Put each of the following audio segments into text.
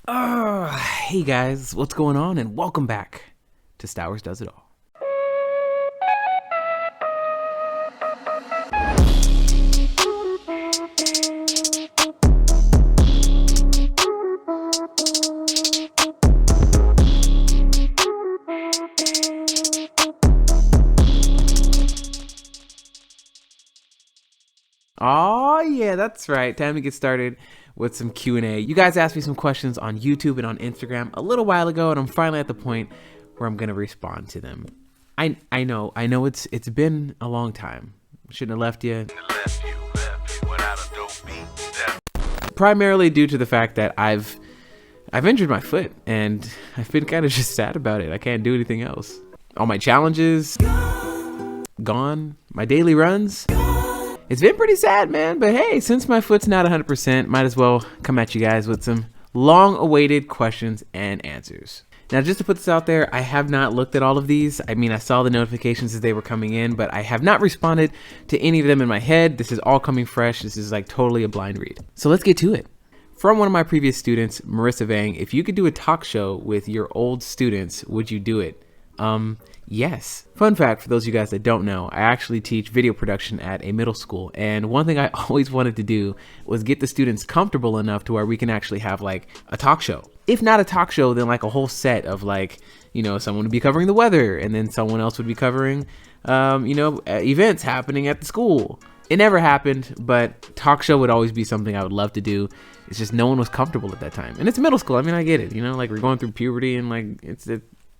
Hey guys, what's going on? And welcome back to Stowers Does It All. Oh yeah, that's right. Time to get started with some Q&A. You guys asked me some questions on YouTube and on Instagram a little while ago, and I'm finally at the point where I'm gonna respond to them. I know it's been a long time. Shouldn't have left you. Primarily due to the fact that I've injured my foot, and I've been kind of just sad about it. I can't do anything else. All my challenges gone. My daily runs. It's been pretty sad, man, but hey, since my foot's not 100%, might as well come at you guys with some long-awaited questions and answers. Now, just to put this out there, I have not looked at all of these. I mean, I saw the notifications as they were coming in, but I have not responded to any of them in my head. This is all coming fresh. This is like totally a blind read. So let's get to it. From one of my previous students, Marissavang, if you could do a talk show with your old students, would you do it? Yes. Fun fact for those of you guys that don't know, I actually teach video production at a middle school, and one thing I always wanted to do was get the students comfortable enough to where we can actually have like a talk show. If not a talk show, then like a whole set of like, someone would be covering the weather, and then someone else would be covering, events happening at the school. It never happened, but talk show would always be something I would love to do. It's just no one was comfortable at that time. And it's middle school. I mean, I get it, like we're going through puberty and like it's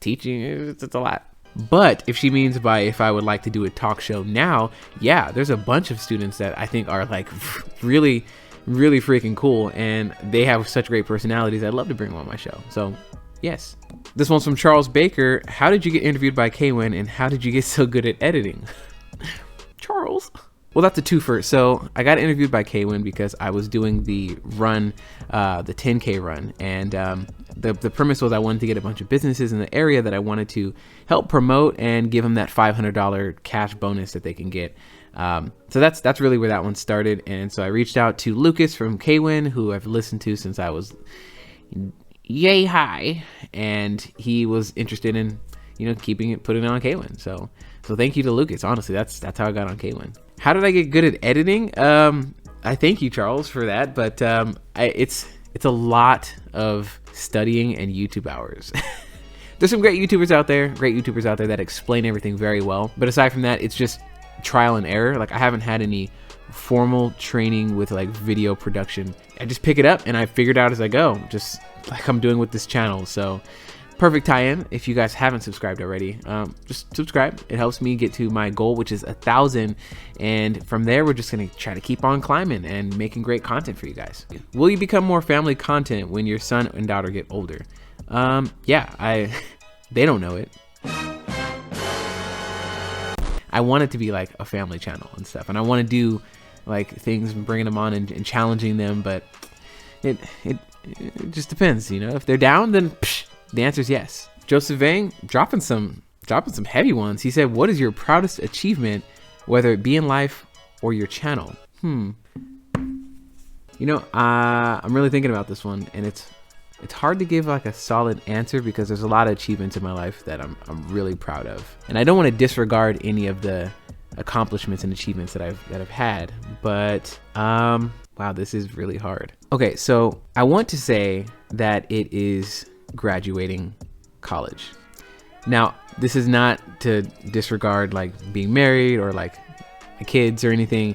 teaching, it's a lot. But if she means by if I would like to do a talk show now, yeah, there's a bunch of students that I think are like really, really freaking cool, and they have such great personalities. I'd love to bring them on my show. So yes. This one's from Charles Baker. How did you get interviewed by Kwin, and how did you get so good at editing? Charles. Well, that's a twofer. So I got interviewed by Kwin because I was doing the run, the 10K run, and the premise was I wanted to get a bunch of businesses in the area that I wanted to help promote and give them that $500 cash bonus that they can get. So that's really where that one started. And so I reached out to Lucas from Kwin, who I've listened to since I was yay high, and he was interested in putting it on Kwin. So thank you to Lucas. Honestly, that's how I got on Kwin. How did I get good at editing? I thank you, Charles, for that, but it's a lot of studying and YouTube hours. There's some great YouTubers out there that explain everything very well, but aside from that, it's just trial and error. Like, I haven't had any formal training with like video production. I just pick it up and I figure it out as I go, just like I'm doing with this channel. So perfect tie-in. If you guys haven't subscribed already, just subscribe. It helps me get to my goal, which is 1,000, and from there we're just gonna try to keep on climbing and making great content for you guys. Will you become more family content when your son and daughter get older? Yeah, they don't know it. I want it to be like a family channel and stuff, and I want to do like things and bringing them on and challenging them, but it just depends, if they're down, then the answer is yes. Josephvang dropping some heavy ones. He said, what is your proudest achievement, whether it be in life or your channel? I'm really thinking about this one, and it's hard to give like a solid answer because there's a lot of achievements in my life that I'm really proud of. And I don't want to disregard any of the accomplishments and achievements that I've had, but wow, this is really hard. Okay, so I want to say that it is graduating college. Now, this is not to disregard like being married or like kids or anything.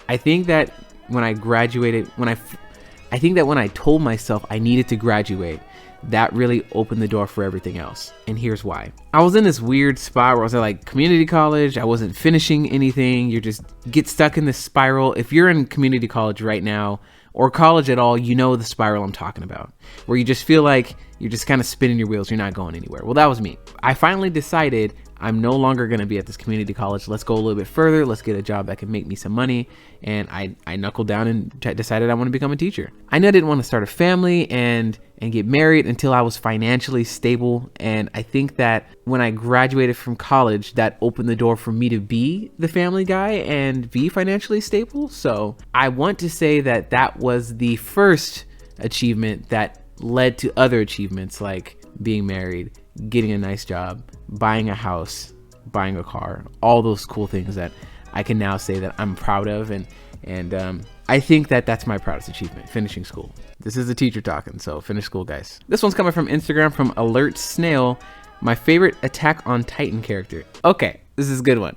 I think that when I graduated, I think that when I told myself I needed to graduate, that really opened the door for everything else. And here's why. I was in this weird spot where I was at like community college. I wasn't finishing anything. You just get stuck in this spiral. If you're in community college right now, or college at all, you know the spiral I'm talking about, where you just feel like you're just kind of spinning your wheels. You're not going anywhere. Well, that was me. I finally decided I'm no longer going to be at this community college. Let's go a little bit further. Let's get a job that can make me some money. And I knuckled down and decided I want to become a teacher. I knew I didn't want to start a family and get married until I was financially stable. And I think that when I graduated from college, that opened the door for me to be the family guy and be financially stable. So I want to say that that was the first achievement that led to other achievements like being married, getting a nice job, buying a house, buying a car, all those cool things that I can now say that I'm proud of. And I think that that's my proudest achievement, finishing school. This is the teacher talking, so finish school, guys. This one's coming from Instagram from AlertSnail. My favorite Attack on Titan character. Okay, this is a good one.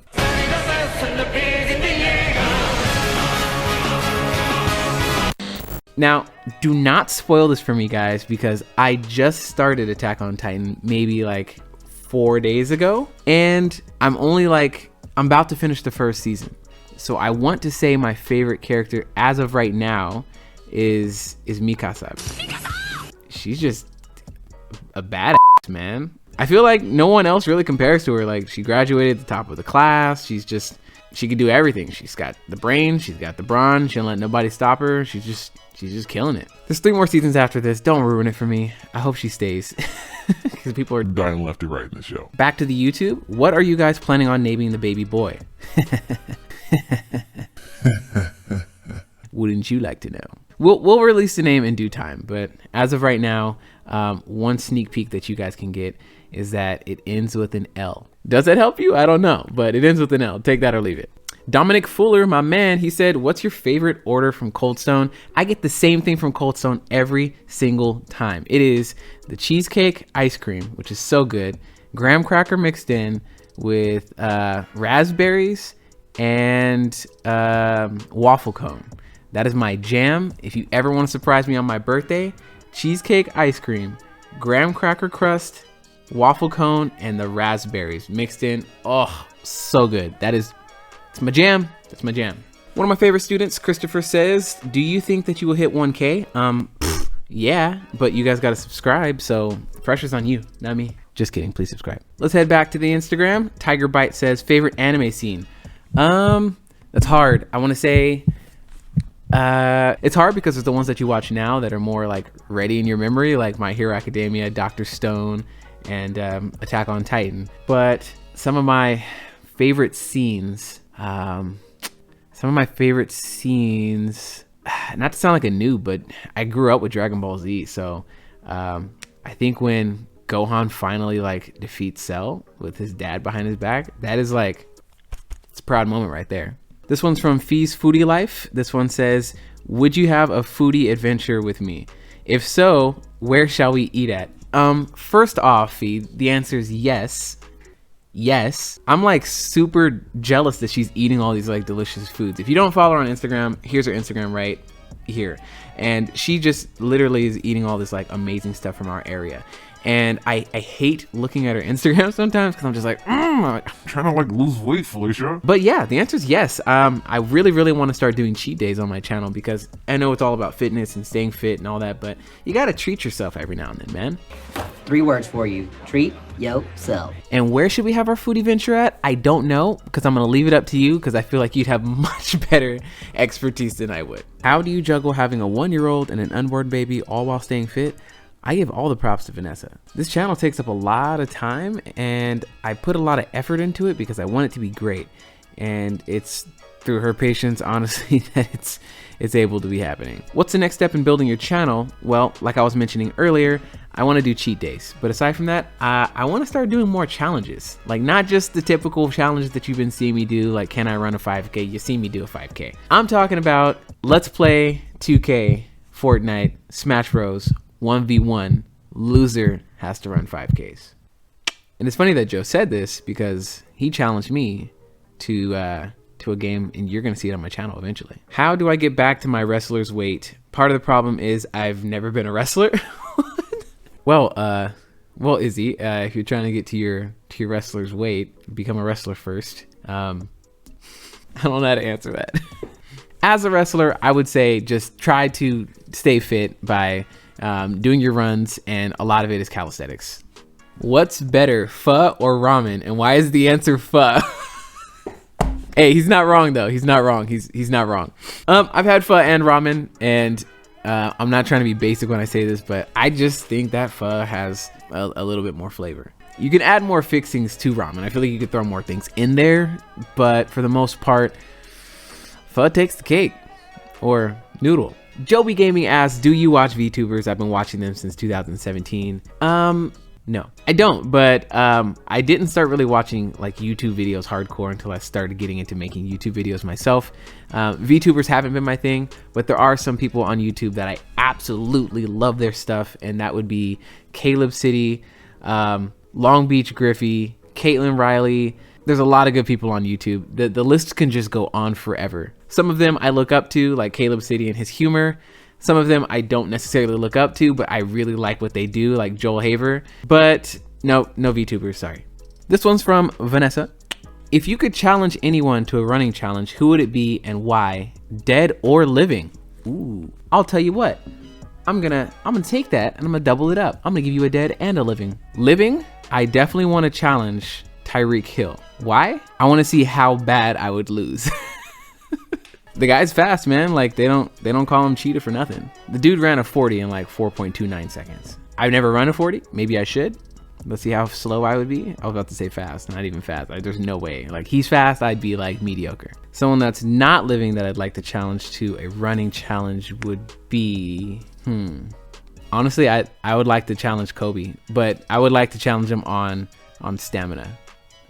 Now, do not spoil this for me, guys, because I just started Attack on Titan maybe like 4 days ago, and I'm about to finish the first season. So I want to say my favorite character as of right now is Mikasa. She's just a badass, man. I feel like no one else really compares to her. Like, she graduated at the top of the class. She can do everything. She's got the brain, she's got the brawn, she don't let nobody stop her. She's just killing it. There's 3 more seasons after this. Don't ruin it for me. I hope she stays. Because people are dying left and right in the show. Back to the YouTube. What are you guys planning on naming the baby boy? Wouldn't you like to know? We'll release the name in due time, but as of right now, one sneak peek that you guys can get is that it ends with an L. Does that help you? I don't know, but it ends with an L. Take that or leave it. Dominic Fuller, my man, he said, what's your favorite order from Cold Stone? I get the same thing from Cold Stone every single time. It is the cheesecake ice cream, which is so good, graham cracker mixed in with raspberries and waffle cone. That is my jam. If you ever want to surprise me on my birthday, cheesecake ice cream, graham cracker crust, waffle cone, and the raspberries mixed in. Oh, so good. It's my jam. That's my jam. One of my favorite students, Christopher, says, do you think that you will hit 1K? Yeah, but you guys got to subscribe, so the pressure's on you, not me. Just kidding. Please subscribe. Let's head back to the Instagram. Tiger Bite says, favorite anime scene? That's hard. I want to say it's hard because it's the ones that you watch now that are more like ready in your memory, like My Hero Academia, Dr. Stone, and Attack on Titan. But some of my favorite scenes, not to sound like a noob, but I grew up with Dragon Ball Z, so I think when Gohan finally like defeats Cell with his dad behind his back, that is like, it's a proud moment right there. This one's from Fee's Foodie Life. This one says, would you have a foodie adventure with me? If so, where shall we eat at? First off, Fee, the answer is yes. Yes. I'm like super jealous that she's eating all these like delicious foods. If you don't follow her on Instagram, here's her Instagram right here. And she just literally is eating all this like amazing stuff from our area. And I hate looking at her Instagram sometimes because I'm just like, I'm trying to like lose weight, Felicia. But yeah, the answer is yes. I really want to start doing cheat days on my channel because I know it's all about fitness and staying fit and all that, but you got to treat yourself every now and then, man. 3 words for you. Treat yourself. And where should we have our foodie venture at? I don't know, because I'm going to leave it up to you because I feel like you'd have much better expertise than I would. How do you juggle having a 1-year-old and an unborn baby all while staying fit? I give all the props to Vanessa. This channel takes up a lot of time and I put a lot of effort into it because I want it to be great. And it's through her patience, honestly, that it's able to be happening. What's the next step in building your channel? Well, like I was mentioning earlier, I want to do cheat days. But aside from that, I want to start doing more challenges. Like not just the typical challenges that you've been seeing me do, like can I run a 5K? You see me do a 5K. I'm talking about let's play 2K, Fortnite, Smash Bros, 1v1, loser has to run 5Ks. And it's funny that Joe said this because he challenged me to a game, and you're going to see it on my channel eventually. How do I get back to my wrestler's weight? Part of the problem is I've never been a wrestler. Well, Izzy, if you're trying to get to your wrestler's weight, become a wrestler first. I don't know how to answer that. As a wrestler, I would say just try to stay fit by doing your runs, and a lot of it is calisthenics. What's better, pho or ramen? And why is the answer pho? Hey, he's not wrong though. He's not wrong. He's not wrong. I've had pho and ramen, and I'm not trying to be basic when I say this, but I just think that pho has a little bit more flavor. You can add more fixings to ramen. I feel like you could throw more things in there, but for the most part, pho takes the cake, or noodle. Joby Gaming asks, do you watch VTubers? I've been watching them since 2017. No, I don't, but I didn't start really watching like YouTube videos hardcore until I started getting into making YouTube videos myself. VTubers haven't been my thing, but there are some people on YouTube that I absolutely love their stuff, and that would be Caleb City, Long Beach Griffey, Caitlin Riley. There's a lot of good people on YouTube. The list can just go on forever. Some of them I look up to, like Caleb City and his humor. Some of them I don't necessarily look up to, but I really like what they do, like Joel Haver. But no VTubers, sorry. This one's from Vanessa. If you could challenge anyone to a running challenge, who would it be and why? Dead or living? Ooh, I'll tell you what. I'm gonna take that and I'm gonna double it up. I'm gonna give you a dead and a living. Living, I definitely want to challenge Tyreek Hill. Why? I want to see how bad I would lose. The guy's fast, man. Like they don't call him cheetah for nothing. The dude ran a 40 in like 4.29 seconds. I've never run a 40. Maybe I should. Let's see how slow I would be. I was about to say fast, not even fast. Like there's no way. Like he's fast, I'd be like mediocre. Someone that's not living that I'd like to challenge to a running challenge would be, honestly, I would like to challenge Kobe, but I would like to challenge him on stamina.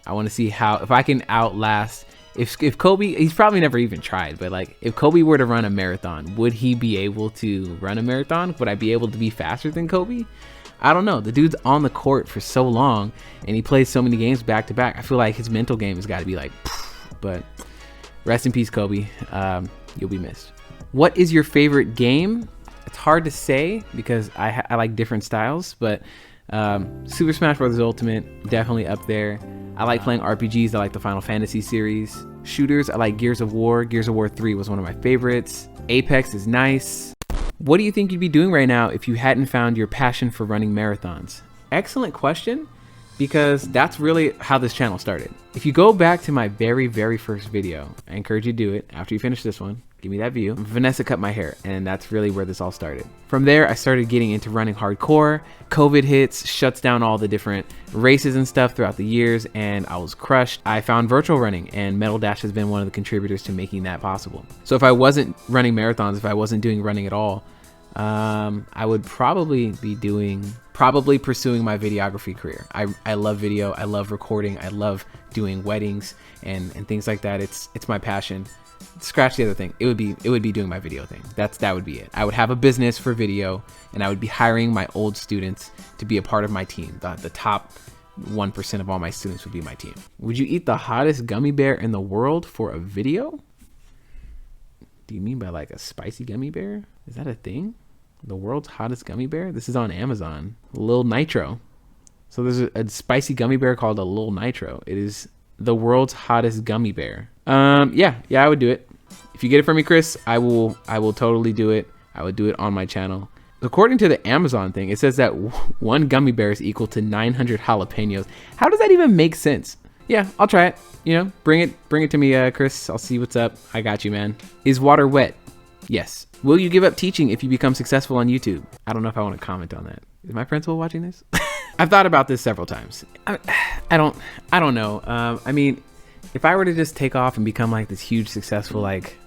I want to see how, if I can outlast, if Kobe, he's probably never even tried, but like if Kobe were to run a marathon, would he be able to run a marathon? Would I be able to be faster than Kobe? I don't know. The dude's on the court for so long and he plays so many games back to back. I feel like his mental game has got to be like, but rest in peace, Kobe. You'll be missed. What is your favorite game? It's hard to say because I like different styles, but Super Smash Bros. Ultimate, definitely up there. I like playing RPGs. I like the Final Fantasy series. Shooters, I like Gears of War. Gears of War 3 was one of my favorites. Apex is nice. What do you think you'd be doing right now if you hadn't found your passion for running marathons? Excellent question, because that's really how this channel started. If you go back to my very, very first video, I encourage you to do it after you finish this one. Give me that view. Vanessa cut my hair, and that's really where this all started. From there, I started getting into running hardcore. COVID hits, shuts down all the different races and stuff throughout the years, and I was crushed. I found virtual running, and Metal Dash has been one of the contributors to making that possible. So if I wasn't running marathons, if I wasn't doing running at all, I would probably be pursuing my videography career. I love video, I love recording, I love doing weddings and things like that. It's my passion. Scratch the other thing. It would be doing my video thing. That would be it. I would have a business for video, and I would be hiring my old students to be a part of my team. The top 1% of all my students would be my team. Would you eat the hottest gummy bear in the world for a video? Do you mean by like a spicy gummy bear? Is that a thing? The world's hottest gummy bear? This is on Amazon. Lil Nitro. So there's a spicy gummy bear called a Lil Nitro. It is the world's hottest gummy bear. Yeah, I would do it. If you get it for me, Chris, I will totally do it. I would do it on my channel. According to the Amazon thing, it says that one gummy bear is equal to 900 jalapenos. How does that even make sense? Yeah, I'll try it. You know, bring it to me, Chris. I'll see what's up. I got you, man. Is water wet? Yes. Will you give up teaching if you become successful on YouTube? I don't know if I want to comment on that. Is my principal watching this? I've thought about this several times. I don't know. I mean, if I were to just take off and become like this huge successful like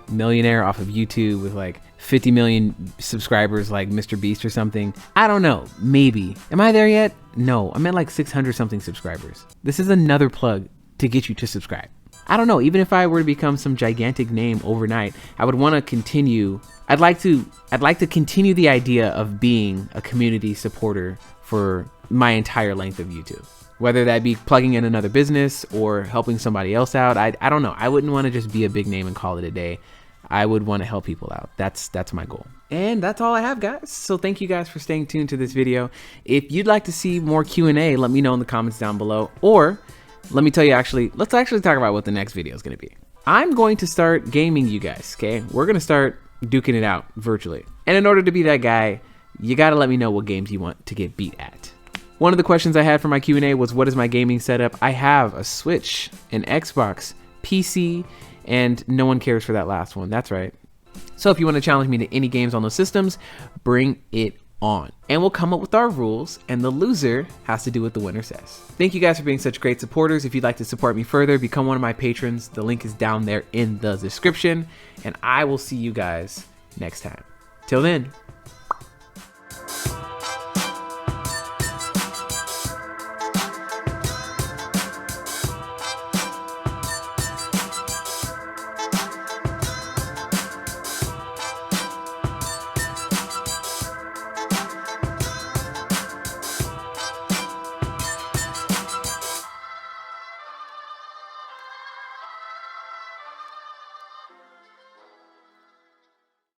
millionaire off of YouTube with like 50 million subscribers like Mr. Beast or something, I don't know. Maybe. Am I there yet? No, I'm at like 600 something subscribers. This is another plug to get you to subscribe. I don't know. Even if I were to become some gigantic name overnight, I would want to continue. I'd like to continue the idea of being a community supporter for my entire length of YouTube. Whether that be plugging in another business or helping somebody else out. I don't know. I wouldn't want to just be a big name and call it a day. I would want to help people out. That's my goal. And that's all I have, guys. So thank you guys for staying tuned to this video. If you'd like to see more Q&A, let me know in the comments down below. Or let me tell you, let's actually talk about what the next video is going to be. I'm going to start gaming you guys, okay? We're going to start duking it out virtually. And in order to be that guy, you got to let me know what games you want to get beat at. One of the questions I had for my Q&A was, what is my gaming setup? I have a Switch, an Xbox, PC, and no one cares for that last one. That's right. So if you want to challenge me to any games on those systems, bring it on. And we'll come up with our rules, and the loser has to do what the winner says. Thank you guys for being such great supporters. If you'd like to support me further, become one of my patrons. The link is down there in the description, and I will see you guys next time. Till then,